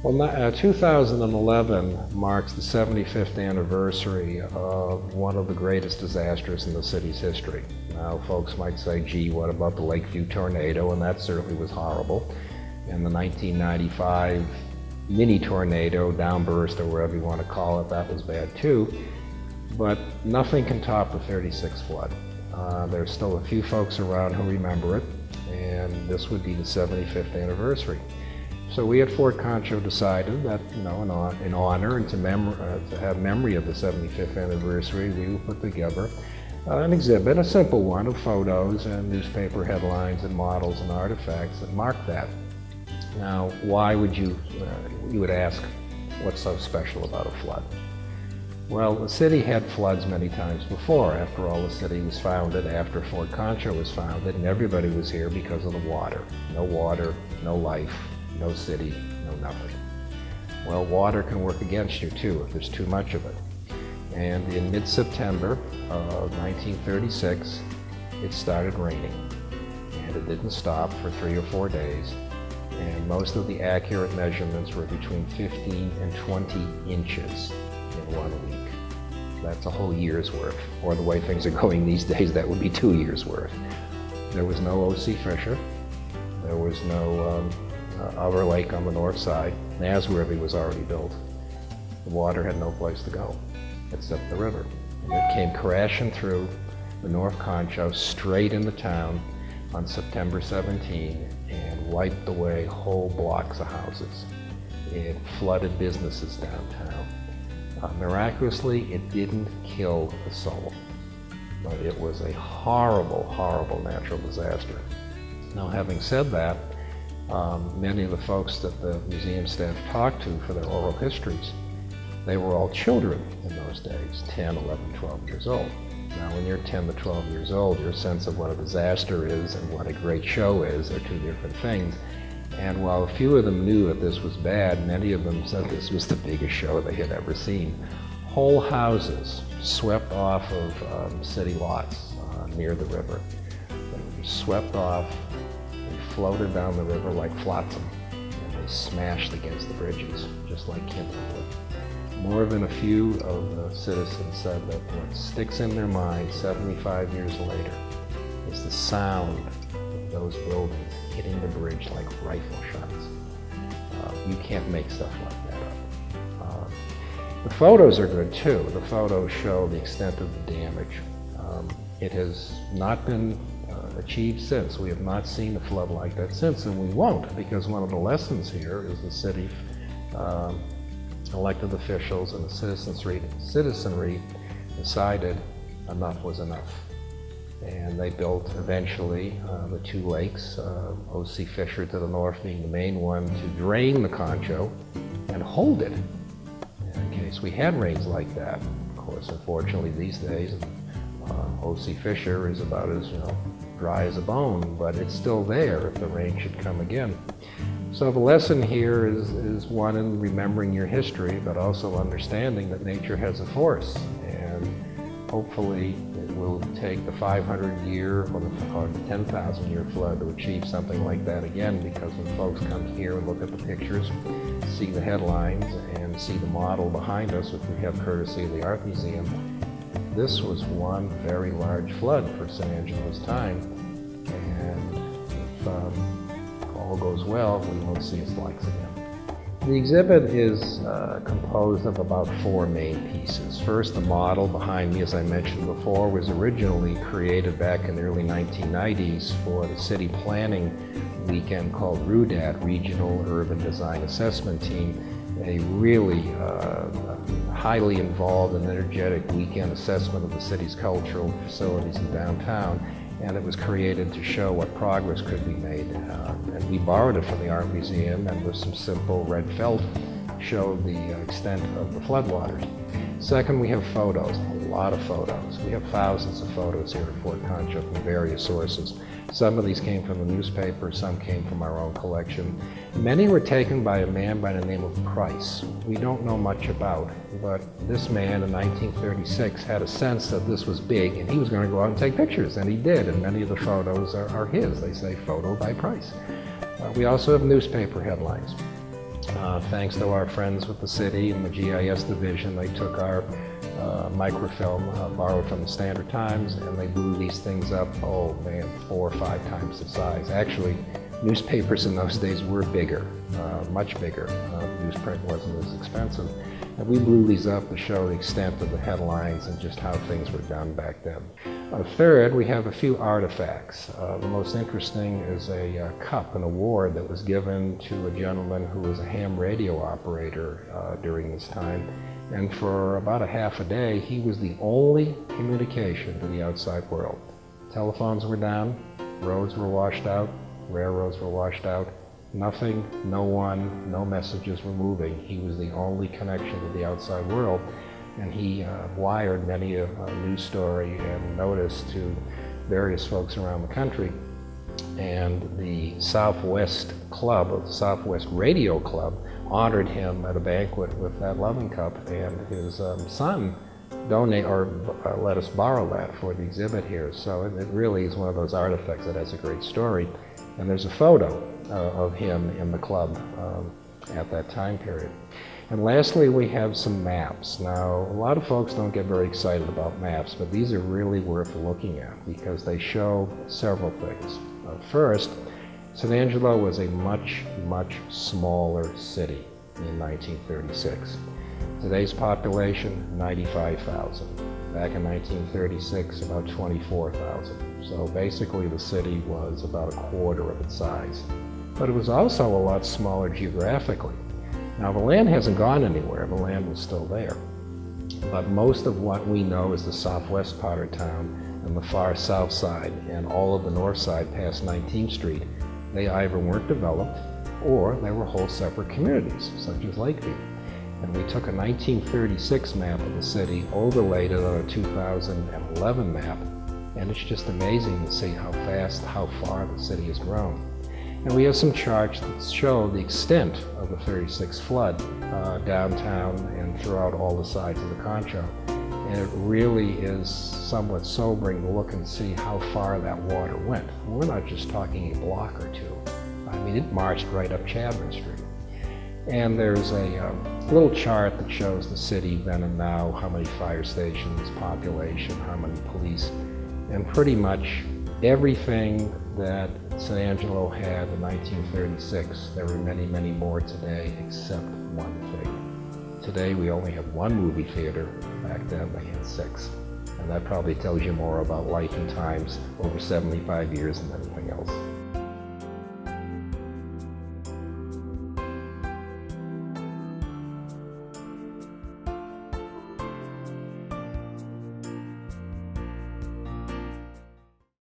Well, 2011 marks the 75th anniversary of one of the greatest disasters in the city's history. Now, folks might say, gee, what about the Lakeview tornado? And that certainly was horrible. And the 1995 mini tornado, downburst, or whatever you want to call it, that was bad too. But nothing can top the '36 flood. There's still a few folks around who remember it, and this would be the 75th anniversary. So we at Fort Concho decided that, in honor and to have memory of the 75th anniversary, we would put together an exhibit, a simple one, of photos and newspaper headlines and models and artifacts that mark that. Now, why would you would ask, what's so special about a flood? Well, the city had floods many times before. After all, the city was founded after Fort Concho was founded, and everybody was here because of the water. No water, no life. No city, no nothing. Well, water can work against you too if there's too much of it. And in mid-September of 1936, it started raining. And it didn't stop for 3 or 4 days. And most of the accurate measurements were between 15 and 20 inches in 1 week. That's a whole year's worth. Or the way things are going these days, that would be 2 years' worth. There was no O.C. Fisher. There was no Outer Lake on the north side. Nasworthy was already built. The water had no place to go except the river. And it came crashing through the North Concho straight into town on September 17 and wiped away whole blocks of houses. It flooded businesses downtown. Miraculously, it didn't kill a soul, but it was a horrible, horrible natural disaster. Now, having said that, many of the folks that the museum staff talked to for their oral histories, they were all children in those days, 10, 11, 12 years old. Now, when you're 10 to 12 years old, your sense of what a disaster is and what a great show is are two different things. And while a few of them knew that this was bad, many of them said this was the biggest show they had ever seen. Whole houses swept off of city lots near the river. They were swept off, floated down the river like flotsam, and they smashed against the bridges, just like kindling wood. More than a few of the citizens said that what sticks in their mind 75 years later is the sound of those buildings hitting the bridge like rifle shots. You can't make stuff like that up. The photos are good too. The photos show the extent of the damage. It has not been achieved since. We have not seen a flood like that since, and we won't, because one of the lessons here is the city elected officials and the citizenry decided enough was enough. And they built eventually the two lakes, O.C. Fisher to the north being the main one, to drain the Concho and hold it in case we had rains like that. Of course, unfortunately these days, O.C. Fisher is about as dry as a bone, but it's still there if the rain should come again. So the lesson here is one in remembering your history, but also understanding that nature has a force, and hopefully it will take the 500-year or the 10,000-year flood to achieve something like that again, because when folks come here and look at the pictures, see the headlines, and see the model behind us, which we have courtesy of the Art Museum, this was one very large flood for San Angelo's time, and if all goes well, we won't see its likes again. The exhibit is composed of about 4 main pieces. First, the model behind me, as I mentioned before, was originally created back in the early 1990s for the city planning weekend called RUDAT, Regional Urban Design Assessment Team, a really highly involved and energetic weekend assessment of the city's cultural facilities in downtown, and it was created to show what progress could be made. And we borrowed it from the Art Museum, and with some simple red felt showed the extent of the floodwaters. Second, we have photos, a lot of photos. We have thousands of photos here at Fort Concho from various sources. Some of these came from the newspaper, some came from our own collection. Many were taken by a man by the name of Price. We don't know much about, but this man in 1936 had a sense that this was big and he was going to go out and take pictures, and he did, and many of the photos are his. They say photo by Price. We also have newspaper headlines. Thanks to our friends with the city and the GIS division, they took our microfilm borrowed from the Standard Times, and they blew these things up, oh man, 4 or 5 times the size. Actually, newspapers in those days were bigger, much bigger. Newsprint wasn't as expensive. And we blew these up to show the extent of the headlines and just how things were done back then. Third, we have a few artifacts. The most interesting is a cup, an award that was given to a gentleman who was a ham radio operator during this time. And for about a half a day, he was the only communication to the outside world. Telephones were down, roads were washed out, railroads were washed out. Nothing, no one, no messages were moving. He was the only connection to the outside world, and he wired many a news story and notice to various folks around the country. And the Southwest Club, the Southwest Radio Club, honored him at a banquet with that loving cup, and his son let us borrow that for the exhibit here. So it really is one of those artifacts that has a great story. And there's a photo of him in the club at that time period. And lastly, we have some maps. Now, a lot of folks don't get very excited about maps, but these are really worth looking at because they show several things. First, San Angelo was a much, much smaller city in 1936. Today's population, 95,000. Back in 1936, about 24,000. So basically the city was about a quarter of its size. But it was also a lot smaller geographically. Now the land hasn't gone anywhere, the land was still there. But most of what we know is the southwest part of town and the far south side and all of the north side past 19th Street. They either weren't developed or they were whole separate communities, such as Lakeview. And we took a 1936 map of the city, overlaid it on a 2011 map, and it's just amazing to see how fast, how far the city has grown. And we have some charts that show the extent of the 36 flood downtown and throughout all the sides of the Concho. And it really is somewhat sobering to look and see how far that water went. We're not just talking a block or two. I mean, it marched right up Chadron Street. And there's a little chart that shows the city then and now, how many fire stations, population, how many police, and pretty much everything that San Angelo had in 1936. There are many, many more today, except one thing. Today we only have one movie theater. Back then they had 6. And that probably tells you more about life and times over 75 years than anything else.